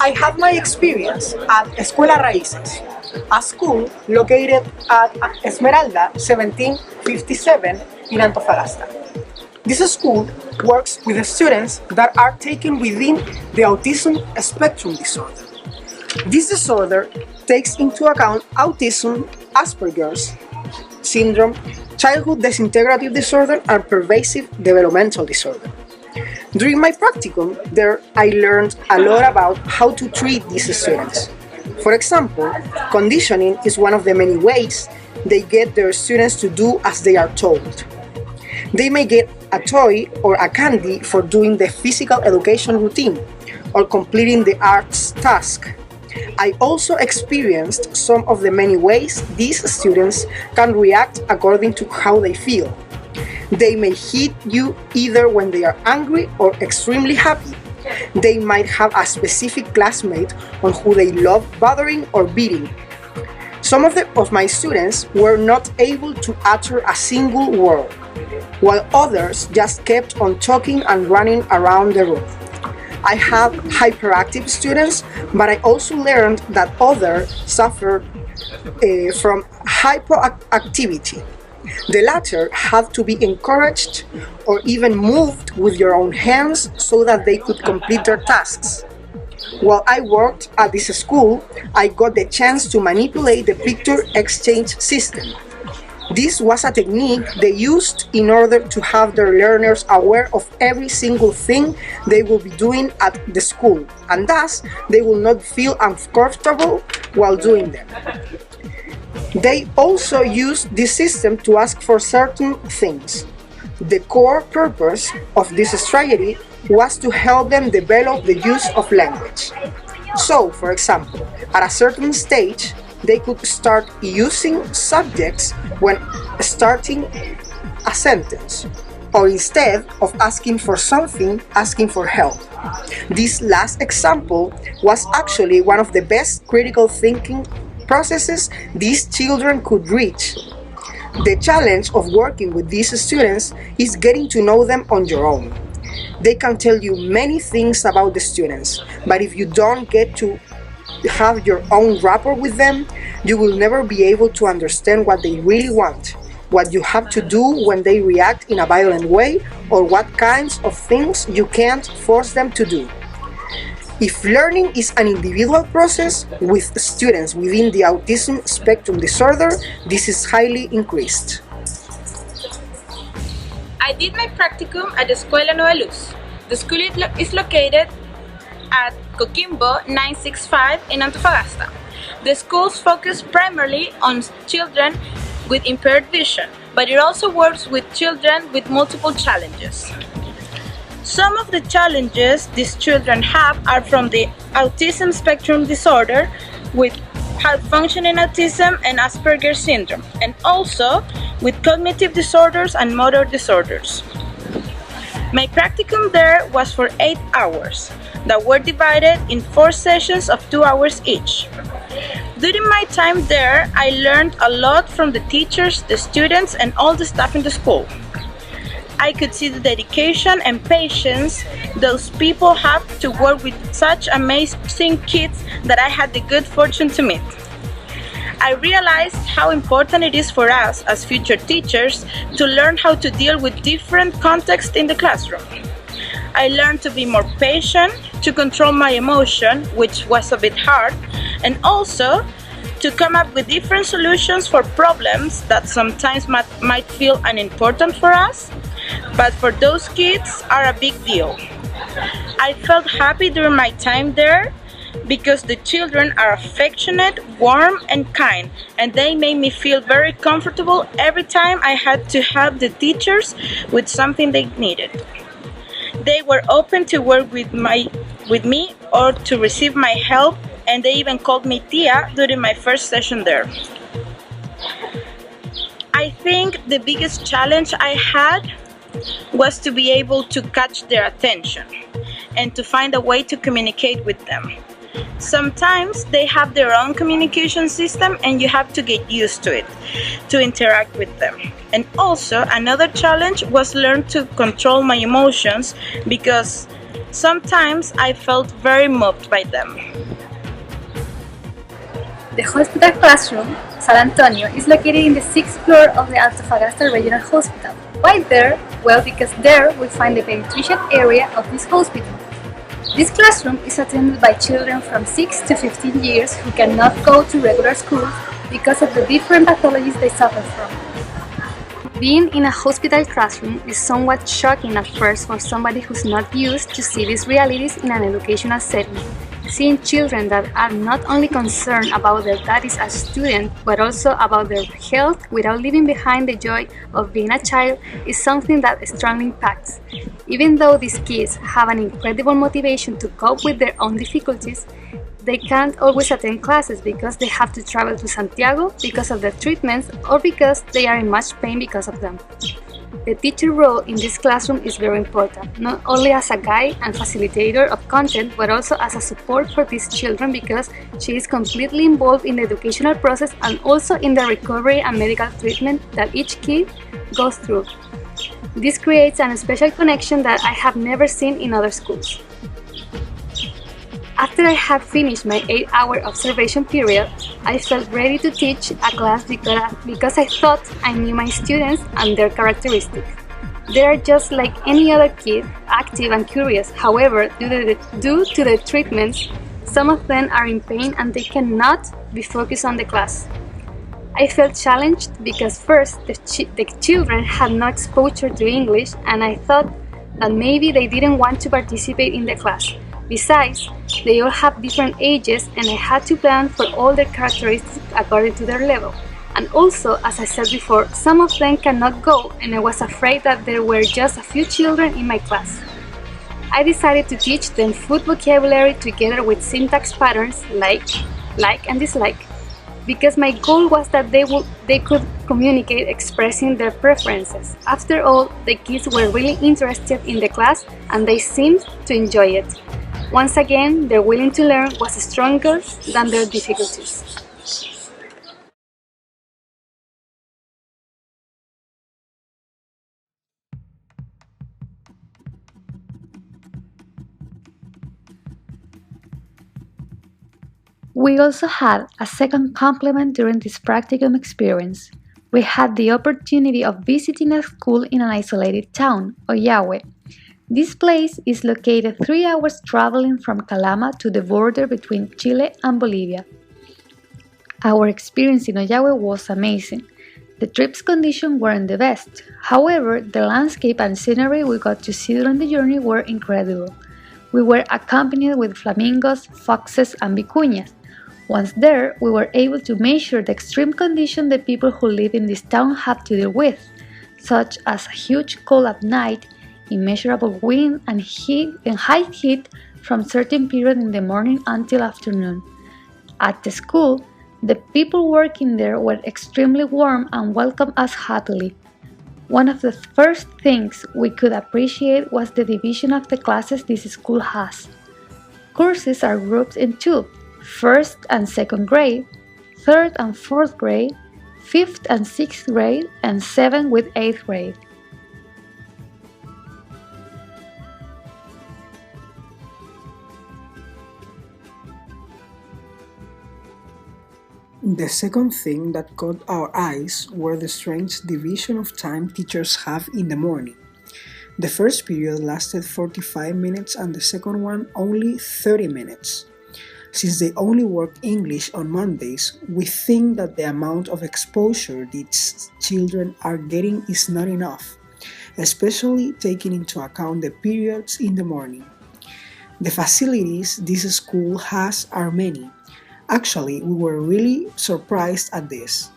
I had my experience at Escuela Raíces, a school located at Esmeralda 1757 in Antofagasta. This school works with the students that are taken within the autism spectrum disorder. This disorder takes into account autism, Asperger's syndrome, childhood disintegrative disorder, and pervasive developmental disorder. During my practicum there, I learned a lot about how to treat these students. For example, conditioning is one of the many ways they get their students to do as they are told. They may get a toy or a candy for doing the physical education routine or completing the arts task. I also experienced some of the many ways these students can react according to how they feel. They may hit you either when they are angry or extremely happy. They might have a specific classmate on who they love bothering or beating. Some of my students were not able to utter a single word, while others just kept on talking and running around the room. I have hyperactive students, but I also learned that others suffer from hypoactivity. The latter have to be encouraged or even moved with your own hands so that they could complete their tasks. While I worked at this school, I got the chance to manipulate the picture exchange system. This was a technique they used in order to have their learners aware of every single thing they will be doing at the school, and thus they will not feel uncomfortable while doing them. They also used this system to ask for certain things. The core purpose of this strategy was to help them develop the use of language. So, for example, at a certain stage, they could start using subjects when starting a sentence, or instead of asking for something, asking for help. This last example was actually one of the best critical thinking processes these children could reach. The challenge of working with these students is getting to know them on your own. They can tell you many things about the students, but if you don't get to have your own rapport with them, you will never be able to understand what they really want, what you have to do when they react in a violent way, or what kinds of things you can't force them to do. If learning is an individual process with students within the autism spectrum disorder, this is highly increased. I did my practicum at Escuela Nueva Luz. The school is located at Coquimbo 965 in Antofagasta. The schools focus primarily on children with impaired vision, but it also works with children with multiple challenges. Some of the challenges these children have are from the autism spectrum disorder with high-functioning autism and Asperger's syndrome, and also with cognitive disorders and motor disorders. My practicum there was for 8 hours that were divided in 4 sessions of 2 hours each. During my time there, I learned a lot from the teachers, the students, and all the staff in the school. I could see the dedication and patience those people have to work with such amazing kids that I had the good fortune to meet. I realized how important it is for us as future teachers to learn how to deal with different contexts in the classroom. I learned to be more patient, to control my emotion, which was a bit hard, and also to come up with different solutions for problems that sometimes might feel unimportant for us, but for those kids are a big deal. I felt happy during my time there because the children are affectionate, warm, and kind, and they made me feel very comfortable every time I had to help the teachers with something they needed. They were open to work with me or to receive my help, and they even called me Tia during my first session there. I think the biggest challenge I had was to be able to catch their attention and to find a way to communicate with them. Sometimes they have their own communication system and you have to get used to it to interact with them. And also, another challenge was learn to control my emotions because sometimes I felt very moved by them. The hospital classroom, San Antonio, is located in the 6th floor of the Antofagasta Regional Hospital. Why there? Well, because there we find the pediatrician area of this hospital. This classroom is attended by children from 6 to 15 years who cannot go to regular schools because of the different pathologies they suffer from. Being in a hospital classroom is somewhat shocking at first for somebody who's not used to see these realities in an educational setting. Seeing children that are not only concerned about their studies as students, but also about their health without leaving behind the joy of being a child is something that strongly impacts. Even though these kids have an incredible motivation to cope with their own difficulties, they can't always attend classes because they have to travel to Santiago because of their treatments or because they are in much pain because of them. The teacher role in this classroom is very important, not only as a guide and facilitator of content, but also as a support for these children because she is completely involved in the educational process and also in the recovery and medical treatment that each kid goes through. This creates a special connection that I have never seen in other schools. After I had finished my 8-hour observation period, I felt ready to teach a class because I thought I knew my students and their characteristics. They are just like any other kid, active and curious. However, due to the treatments, some of them are in pain and they cannot be focused on the class. I felt challenged because first, the children had no exposure to English and I thought that maybe they didn't want to participate in the class. Besides, they all have different ages and I had to plan for all their characteristics according to their level. And also, as I said before, some of them cannot go and I was afraid that there were just a few children in my class. I decided to teach them food vocabulary together with syntax patterns like and dislike, because my goal was that they could communicate expressing their preferences. After all, the kids were really interested in the class and they seemed to enjoy it. Once again, their willing to learn was stronger than their difficulties. We also had a second complement during this practicum experience. We had the opportunity of visiting a school in an isolated town, Ollagüe. This place is located 3 hours traveling from Calama to the border between Chile and Bolivia. Our experience in Ollagüe was amazing. The trip's conditions weren't the best. However, the landscape and scenery we got to see during the journey were incredible. We were accompanied with flamingos, foxes, and vicuñas. Once there, we were able to measure the extreme conditions the people who live in this town have to deal with, such as a huge cold at night, immeasurable wind and high heat from certain period in the morning until afternoon. At the school, the people working there were extremely warm and welcomed us happily. One of the first things we could appreciate was the division of the classes this school has. Courses are grouped in two: first and second grade, third and fourth grade, fifth and sixth grade, and seventh with eighth grade. The second thing that caught our eyes were the strange division of time teachers have in the morning. The first period lasted 45 minutes and the second one only 30 minutes. Since they only work English on Mondays, we think that the amount of exposure these children are getting is not enough, especially taking into account the periods in the morning. The facilities this school has are many. Actually, we were really surprised at this.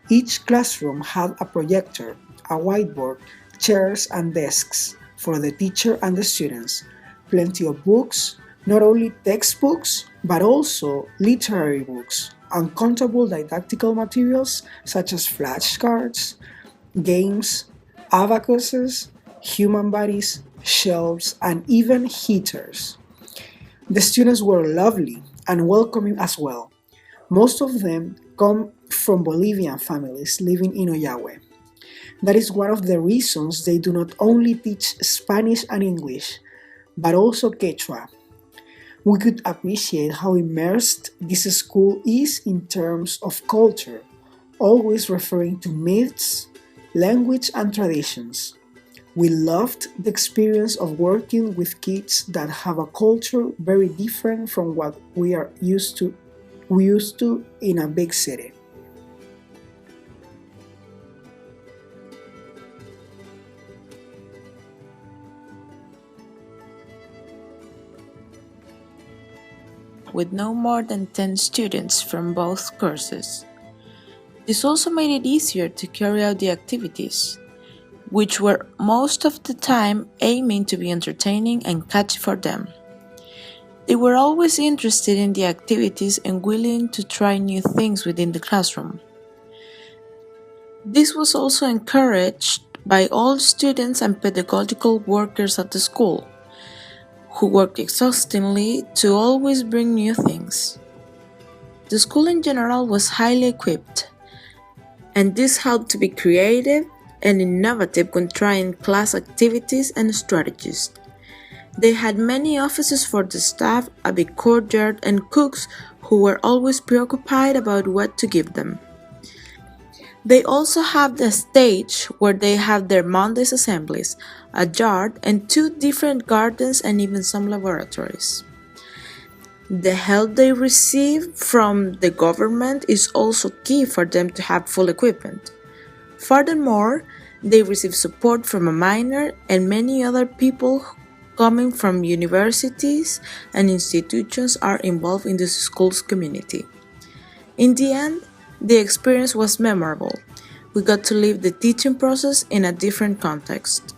Each classroom had a projector, a whiteboard, chairs and desks for the teacher and the students, plenty of books, not only textbooks, but also literary books, uncountable didactical materials such as flashcards, games, abacuses, human bodies, shelves, and even heaters. The students were lovely. and welcoming as well. Most of them come from Bolivian families living in Oyagüe. That is one of the reasons they do not only teach Spanish and English, but also Quechua. We could appreciate how immersed this school is in terms of culture, always referring to myths, language, and traditions. We loved the experience of working with kids that have a culture very different from what we used to in a big city. With no more than 10 students from both courses. This also made it easier to carry out the activities, which were most of the time aiming to be entertaining and catchy for them. They were always interested in the activities and willing to try new things within the classroom. This was also encouraged by all students and pedagogical workers at the school, who worked exhaustingly to always bring new things. The school in general was highly equipped, and this helped to be creative and innovative when trying class activities and strategies. They had many offices for the staff, a big courtyard, and cooks who were always preoccupied about what to give them. They also have the stage where they have their Mondays assemblies, a yard, and 2 different gardens and even some laboratories. The help they receive from the government is also key for them to have full equipment. Furthermore, they receive support from a minor and many other people coming from universities and institutions are involved in this school's community. In the end, the experience was memorable. We got to live the teaching process in a different context.